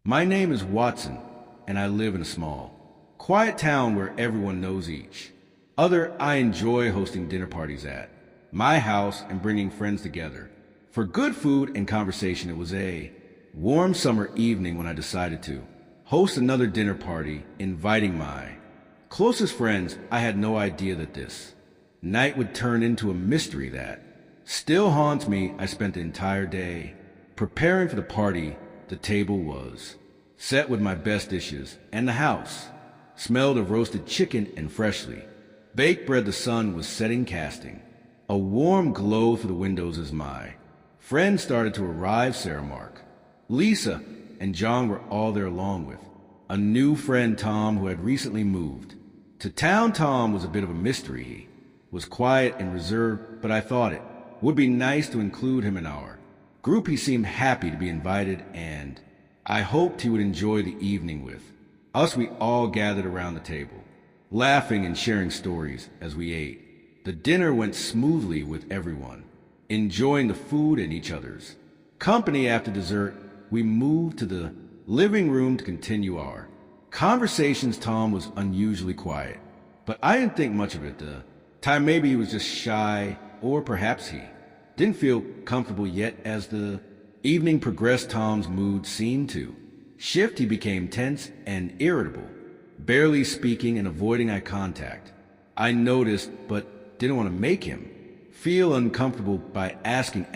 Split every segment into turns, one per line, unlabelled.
My name is Watson, and I live in a small, quiet town where everyone knows each other. I enjoy hosting dinner parties at my house and bringing friends together. For good food and conversation, it was a warm summer evening when I decided to host another dinner party, inviting my closest friends. I had no idea that this night would turn into a mystery that still haunts me. I spent the entire day preparing for the party. The table was set with my best dishes, and the house smelled of roasted chicken and freshly baked bread. The sun was setting, casting a warm glow through the windows as my friends started to arrive. Sarah, Mark, Lisa, and John were all there, along with a new friend, Tom, who had recently moved to town. Tom was a bit of a mystery. He was quiet and reserved, but I thought it would be nice to include him in our group. He seemed happy to be invited, and I hoped he would enjoy the evening with us. We all gathered around the table, laughing and sharing stories as we ate. The dinner went smoothly, with everyone enjoying the food and each other's company. After dessert, we moved to the living room to continue our conversations. Tom was unusually quiet, but I didn't think much of it. The time, maybe he was just shy, or perhaps he didn't feel comfortable yet. As the evening progressed, Tom's mood seemed to shift. He became tense and irritable, barely speaking and avoiding eye contact. I noticed, but didn't want to make him feel uncomfortable by asking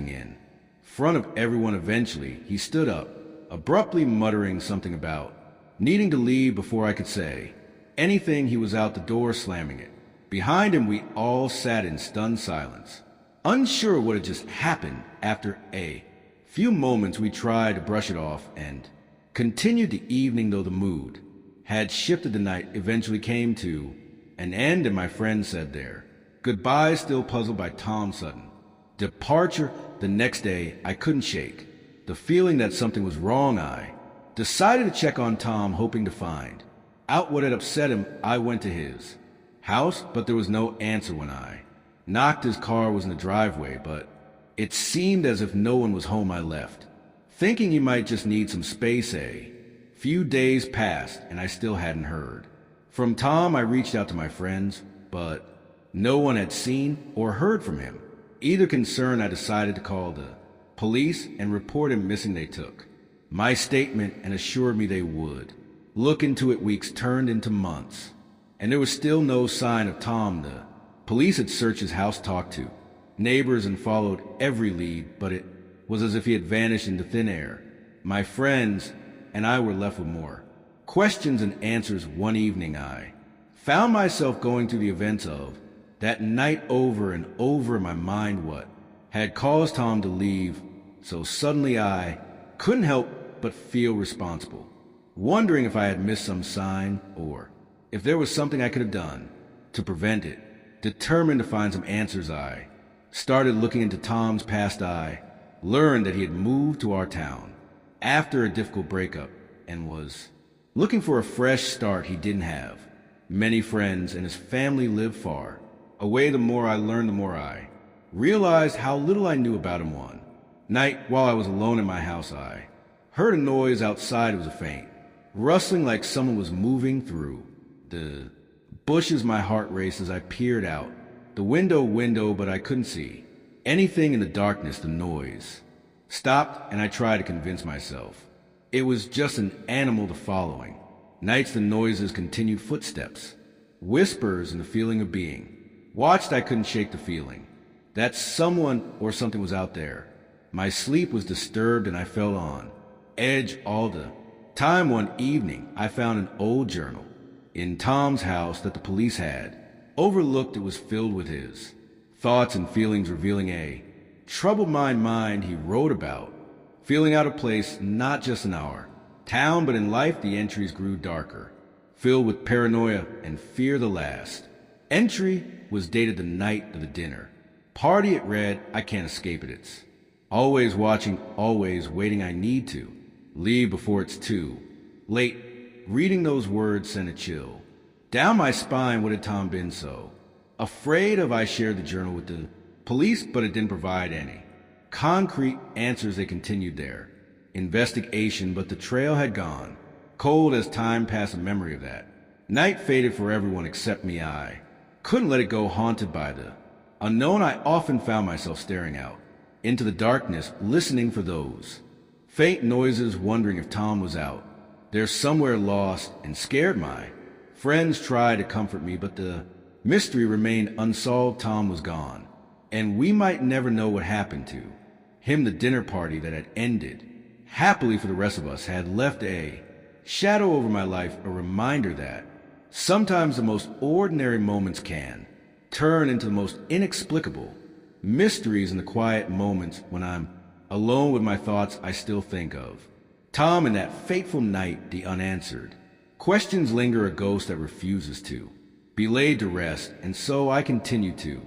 in front of everyone. Eventually, he stood up, abruptly muttering something about needing to leave before I could say anything. He was out the door, slamming it behind him. We all sat in stunned silence, unsure what had just happened. After a few moments, we tried to brush it off and continued the evening. Though the mood had shifted, the night eventually came to an end, and my friend said their goodbyes, still puzzled by Tom's sudden departure. The next day, I couldn't shake the feeling that something was wrong. I decided to check on Tom, hoping to find out what had upset him. I went to his house, but there was no answer. When I knocked, his car was in the driveway, but it seemed as if no one was home. I left, thinking he might just need some space. A few days passed, and I still hadn't heard from Tom. I reached out to my friends, but no one had seen or heard from him. Either concerned, I decided to call the police and report him missing. They took my statement and assured me they would look into it. Weeks turned into months, and there was still no sign of Tom. The police had searched his house, talked to neighbors, and followed every lead, but it was as if he had vanished into thin air. My friends and I were left with more questions and answers. One evening, I found myself going through the events of that night over and over in my mind. What had caused Tom to leave so suddenly? I couldn't help but feel responsible, wondering if I had missed some sign or if there was something I could have done to prevent it. Determined to find some answers, I started looking into Tom's past. I learned that he had moved to our town after a difficult breakup and was looking for a fresh start. He didn't have many friends, and his family lived far away. The more I learned, the more I realized how little I knew about him. One night, while I was alone in my house, I heard a noise outside. It was a faint rustling, like someone was moving through the bushes. My heart raced as I peered out the window, but I couldn't see anything in the darkness. The noise stopped, and I tried to convince myself it was just an animal. The following nights, the noises continued: footsteps, whispers, and the feeling of being watched. I couldn't shake the feeling that someone or something was out there. My sleep was disturbed, and I felt on edge all the time. One evening, I found an old journal in Tom's house that the police had overlooked. It was filled with his thoughts and feelings, revealing a troubled mind. He wrote about feeling out of place, not just in our town, but in life. The entries grew darker, filled with paranoia and fear. The last entry was dated the night of the dinner party. It read, "I can't escape it. It's always watching, always waiting. I need to leave before it's too late." Reading those words sent a chill down my spine. What had Tom been so afraid of? I shared the journal with the police, but it didn't provide any concrete answers. They continued their investigation, but the trail had gone. Cold as time passed, a memory of that. Night faded for everyone except me. I couldn't let it go, haunted by the unknown. I often found myself staring out into the darkness, listening for those faint noises, wondering if Tom was out there somewhere lost and scared. My friends tried to comfort me, but the mystery remained unsolved. Tom was gone, and we might never know what happened to him. The dinner party that had ended happily for the rest of us had left a shadow over my life, a reminder that sometimes the most ordinary moments can turn into the most inexplicable mysteries. In the quiet moments when I'm alone with my thoughts, I still think of Tom and that fateful night. The unanswered questions linger, a ghost that refuses to be laid to rest, and so I continue to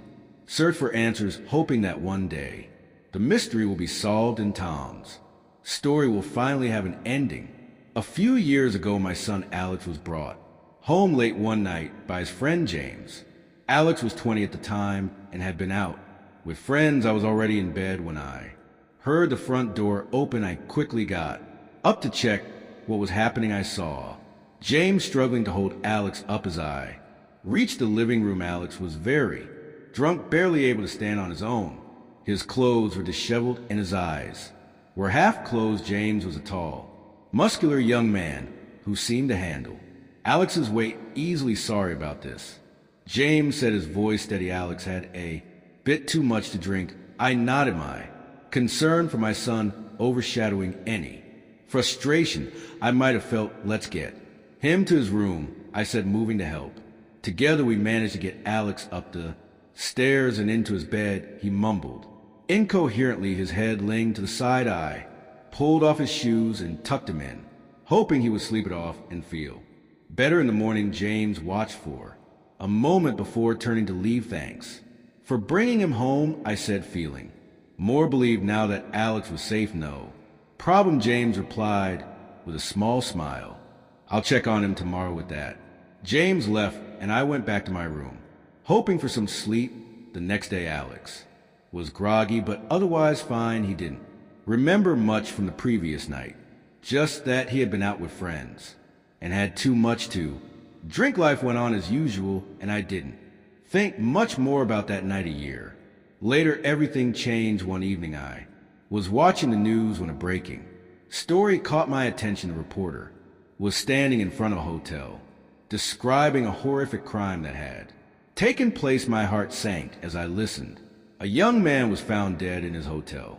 search for answers, hoping that one day the mystery will be solved and Tom's story will finally have an ending. A few years ago, my son Alex was brought home late one night by his friend James. Alex was 20 at the time and had been out with friends. I was already in bed when I heard the front door open. I quickly got up to check what was happening. I saw James struggling to hold Alex up. As I reached the living room, Alex was very drunk, barely able to stand on his own. His clothes were disheveled and his eyes were half closed. James was a tall, muscular young man who seemed to handle Alex's weight easily. Sorry about this, James said, his voice steady. Alex had a bit too much to drink. I nodded, my concern for my son overshadowing any frustration I might have felt. Let's get him to his room, I said, moving to help. Together we managed to get Alex up the stairs and into his bed. He mumbled incoherently, his head laying to the side. I pulled off his shoes and tucked him in, hoping he would sleep it off and feel better in the morning. James watched for a moment before turning to leave. Thanks for bringing him home, I said, feeling more relieved now that Alex was safe. No problem, James replied with a small smile. I'll check on him tomorrow. With that, James left and I went back to my room, hoping for some sleep. The next day, Alex was groggy, but otherwise fine. He didn't remember much from the previous night, just that he had been out with friends and had too much to drink. Life went on as usual, and I didn't think much more about that night. A year later, everything changed. One evening, I was watching the news when a breaking story caught my attention. The reporter was standing in front of a hotel, describing a horrific crime that had taken place. My heart sank as I listened. A young man was found dead in his hotel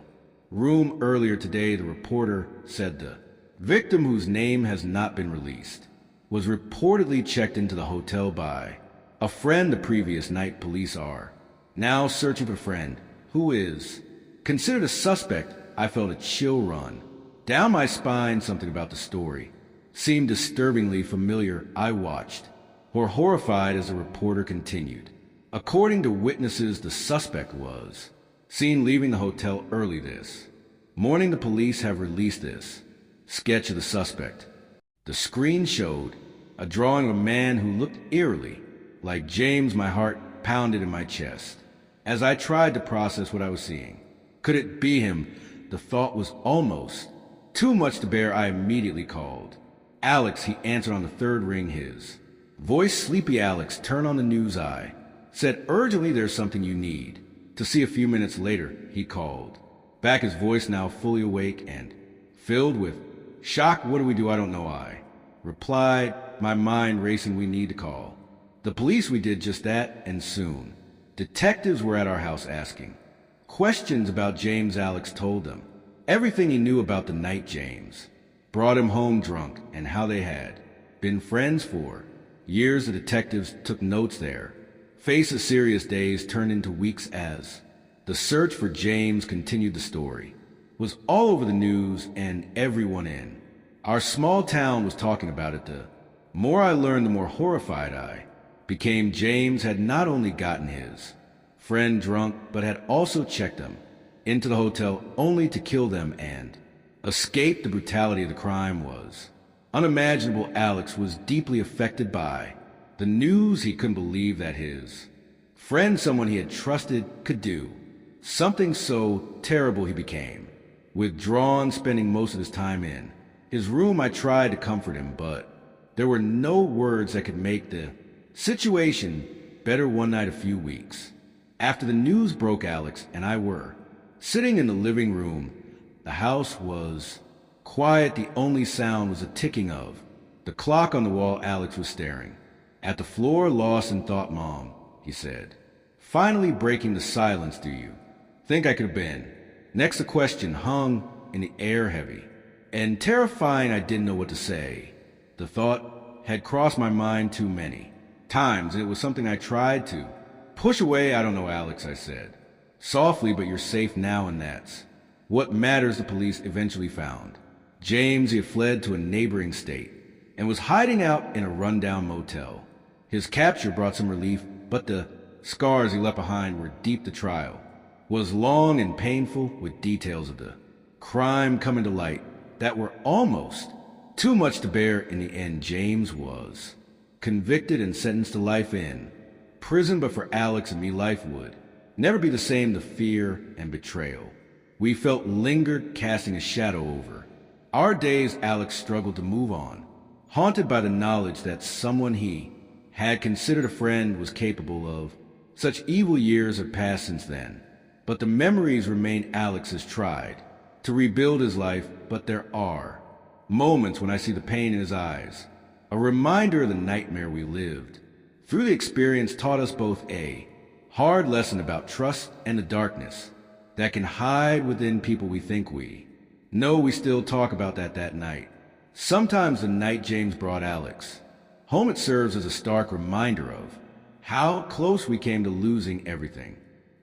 room earlier today, the reporter said. The victim, whose name has not been released, was reportedly checked into the hotel by a friend the previous night. Police are now searching for a friend who is considered a suspect. I felt a chill run down my spine. Something about the story seemed disturbingly familiar. I watched, horrified, as the reporter continued. According to witnesses, the suspect was seen leaving the hotel early this morning. The police have released this sketch of the suspect. The screen showed a drawing of a man who looked eerily like James. My heart pounded in my chest as I tried to process what I was seeing. Could it be him? The thought was almost too much to bear. I immediately called Alex. He answered on the third ring, his voice sleepy. Alex, turn on the news, I said urgently. There's something you need to see. A few minutes later, he called back, his voice now fully awake and filled with shock. What do we do? I don't know, I replied, my mind racing. We need to call the police. We did just that, and soon detectives were at our house asking questions about James. Alex told them everything he knew about the night James brought him home drunk and how they had been friends for years. The detectives took notes. Their face of serious days turned into weeks as the search for James continued. The story was all over the news, and everyone in our small town was talking about it. The more I learned, the more horrified I became. James had not only gotten his friend drunk, but had also checked them into the hotel only to kill them and escape. The brutality of the crime was unimaginable. Alex was deeply affected by the news. He couldn't believe that his friend, someone he had trusted, could do something so terrible. He became withdrawn, spending most of his time in his room. I tried to comfort him, but there were no words that could make the situation better. One night a few weeks after the news broke, Alex and I were sitting in the living room. The house was quiet. The only sound was the ticking of the clock on the wall. Alex was staring at the floor, lost in thought. "Mom," he said, finally breaking the silence, "do you think I could have been next?" The question hung in the air, heavy and terrifying. I didn't know what to say. The thought had crossed my mind too many times, and it was something I tried to push away. "I don't know, Alex," I said softly, "but you're safe now, and that's what matters." The police eventually found James. He had fled to a neighboring state and was hiding out in a rundown motel. His capture brought some relief, but the scars he left behind were deep. The trial was long and painful, with details of the crime coming to light that were almost too much to bear. In the end, James was convicted and sentenced to life in prison, but for Alex and me, life would never be the same. The fear and betrayal we felt lingered, casting a shadow over our days. Alex struggled to move on, haunted by the knowledge that someone he had considered a friend was capable of such evil. Years have passed since then, but the memories remain. Alex has tried to rebuild his life, but there are moments when I see the pain in his eyes, a reminder of the nightmare we lived through. The experience taught us both a hard lesson about trust and the darkness that can hide within people we think we know. We still talk about that night. Sometimes the night James brought Alex home, it serves as a stark reminder of how close we came to losing everything.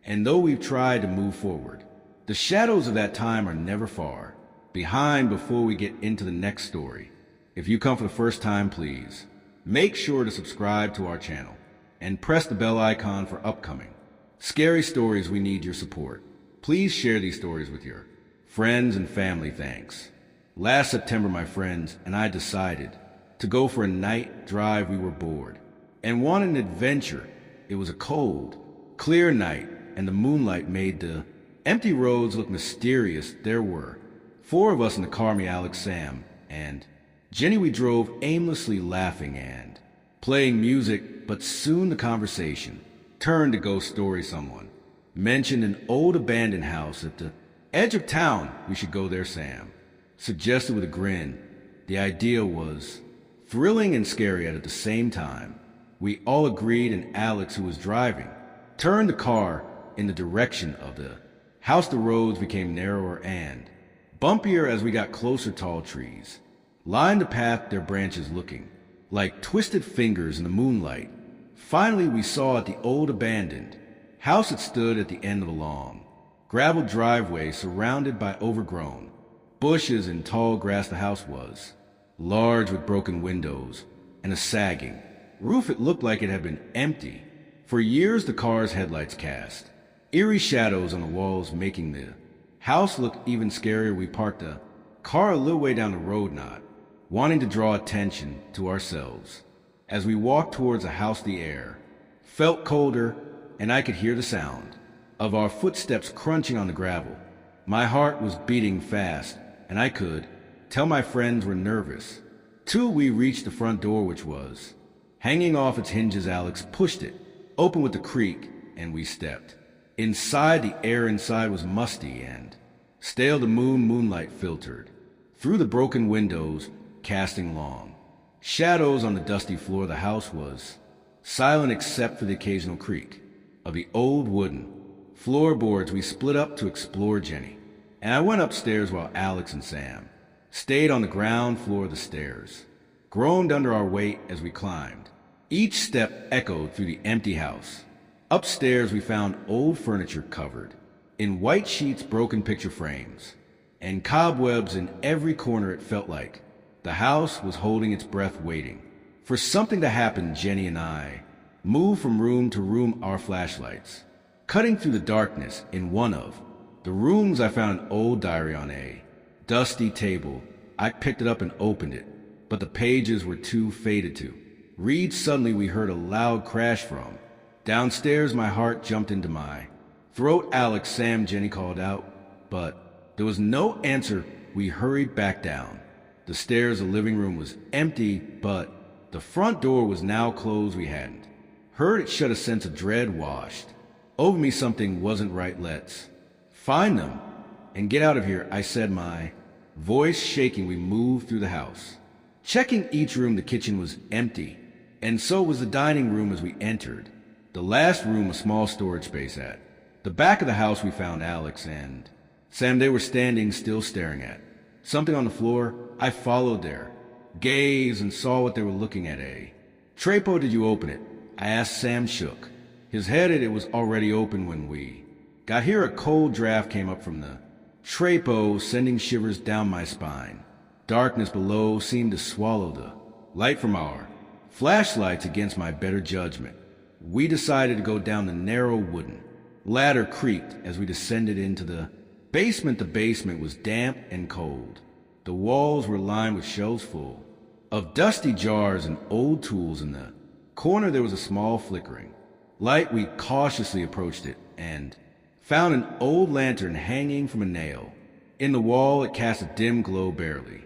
And though we've tried to move forward, the shadows of that time are never far behind. Before we get into the next story, if you come for the first time, please make sure to subscribe to our channel and press the bell icon for upcoming scary stories. We need your support. Please share these stories with your friends and family. Thanks. Last September, my friends and I decided to go for a night drive. We were bored and wanted an adventure. It was a cold, clear night, and the moonlight made the empty roads look mysterious. There were 4 of us in the car: me, Alex, Sam, and Jenny. We drove aimlessly, laughing and playing music, but soon the conversation turned to ghost story. Someone mentioned an old abandoned house at the edge of town. We should go there, Sam suggested with a grin. The idea was thrilling and scary at the same time. We all agreed, and Alex, who was driving, turned the car in the direction of the house. The roads became narrower and bumpier as we got closer. Tall trees lined the path, their branches looking like twisted fingers in the moonlight. Finally, we saw it, the old abandoned house that stood at the end of a long gravel driveway surrounded by overgrown bushes and tall grass. The house was large, with broken windows and a sagging roof. It looked like it had been empty for years. The car's headlights cast eerie shadows on the walls, making the house look even scarier. We parked the car a little way down the road, not wanting to draw attention to ourselves. As we walked towards the house, the air felt colder, and I could hear the sound of our footsteps crunching on the gravel. My heart was beating fast, and I could tell my friends were nervous. Till we reached the front door, which was hanging off its hinges. Alex pushed it open with a creak, and we stepped inside. The air inside was musty and stale. The moonlight filtered through the broken windows, casting long shadows on the dusty floor. The house was silent except for the occasional creak of the old wooden floorboards. We split up to explore. Jenny and I went upstairs while Alex and Sam stayed on the ground floor. The stairs groaned under our weight as we climbed. Each step echoed through the empty house. Upstairs, we found old furniture covered in white sheets, broken picture frames, and cobwebs in every corner. It felt like the house was holding its breath, waiting for something to happen. Jenny and I moved from room to room, our flashlights cutting through the darkness. In one of the rooms, I found an old diary on a dusty table. I picked it up and opened it, but the pages were too faded to read. Suddenly, we heard a loud crash from downstairs. My heart jumped into my throat. Alex, Sam, Jenny called out, but There was no answer. We hurried back down. The stairs of the living room was empty, but the front door was now closed. We hadn't heard it shut. A sense of dread washed over me. Something wasn't right. Let's find them and get out of here, I said, my voice shaking. We moved through the house, checking each room. The kitchen was empty, and so was the dining room as we entered. The last room, a small storage space at the back of the house. We found Alex and Sam. They were standing still, staring at something on the floor. I followed their gaze and saw what they were looking at. A Trapo. Did you open it? I asked. Sam shook his head. It was already open when we got here. A cold draft came up from the Trapo, sending shivers down my spine. Darkness below seemed to swallow the light from our flashlights. Against my better judgment, we decided to go down the narrow wooden ladder. Creaked as we descended into the basement. The basement was damp and cold. The walls were lined with shelves full of dusty jars and old tools. In the corner there was a small flickering light. We cautiously approached it and found an old lantern hanging from a nail in the wall. It cast a dim glow, barely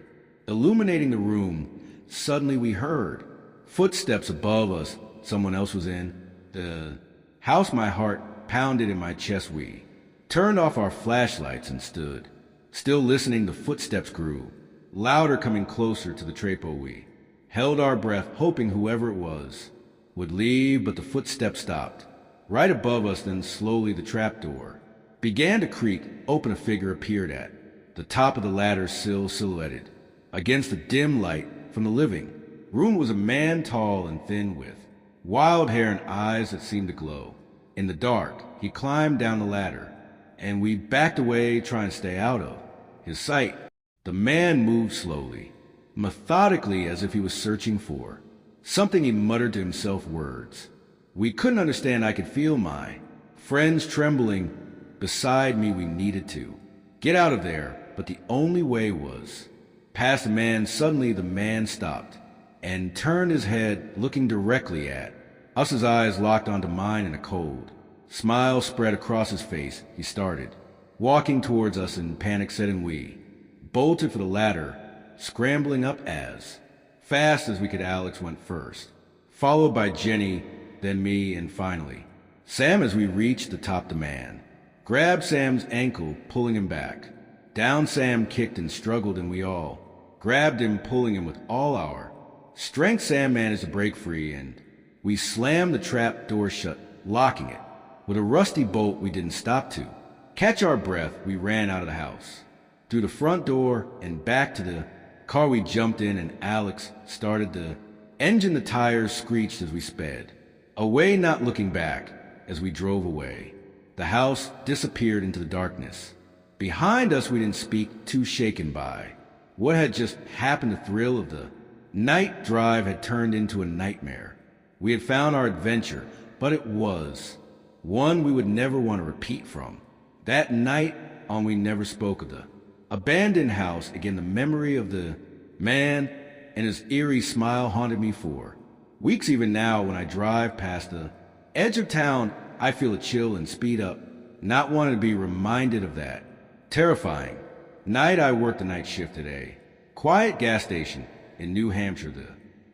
illuminating the room. Suddenly we heard footsteps above us. Someone else was in the house. My heart pounded in my chest. We turned off our flashlights and stood still, listening. The footsteps grew louder, coming closer to the Trapo. We held our breath, hoping whoever it was would leave, but the footsteps stopped right above us. Then slowly the trapdoor began to creak open. A figure appeared at the top of the ladder sill, silhouetted against the dim light from the living room. Was a man, tall and thin, with wild hair and eyes that seemed to glow in the dark. He climbed down the ladder, and we backed away, trying to stay out of his sight. The man moved slowly, methodically, as if he was searching for something. He muttered to himself words we couldn't understand. I could feel my friends trembling beside me. We needed to get out of there, but the only way was past the man. Suddenly the man stopped and turned his head, looking directly at us. His eyes locked onto mine, and a cold smile spread across his face. He started walking towards us in panic set, and we bolted for the ladder, scrambling up as fast as we could. Alex went first, followed by Jenny, then me, and finally Sam. As we reached the top, the man grabbed Sam's ankle, pulling him back. Down Sam kicked and struggled, and we all grabbed him, pulling him with all our strength. Sam managed to break free, and we slammed the trap door shut, locking it with a rusty bolt. We didn't stop to catch our breath. We ran out of the house, through the front door and back to the car. We jumped in, and Alex started the engine. The tires screeched as we sped away, not looking back. As we drove away, the house disappeared into the darkness behind us. We didn't speak, too shaken by what had just happened. The thrill of the night drive had turned into a nightmare. We had found our adventure, but it was one we would never want to repeat. From that night on, we never spoke of the abandoned house again. The memory of the man and his eerie smile haunted me for weeks. Even now, when I drive past the edge of town, I feel a chill and speed up, not wanting to be reminded of that terrifying night. I worked the night shift at a quiet gas station in New Hampshire. The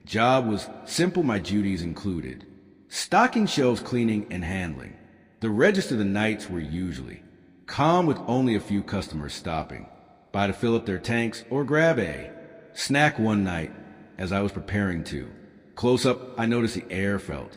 job was simple. My duties included stocking shelves, cleaning, and handling the register. The nights were usually calm, with only a few customers stopping by to fill up their tanks or grab a snack. One night, as I was preparing to close up, I noticed the air felt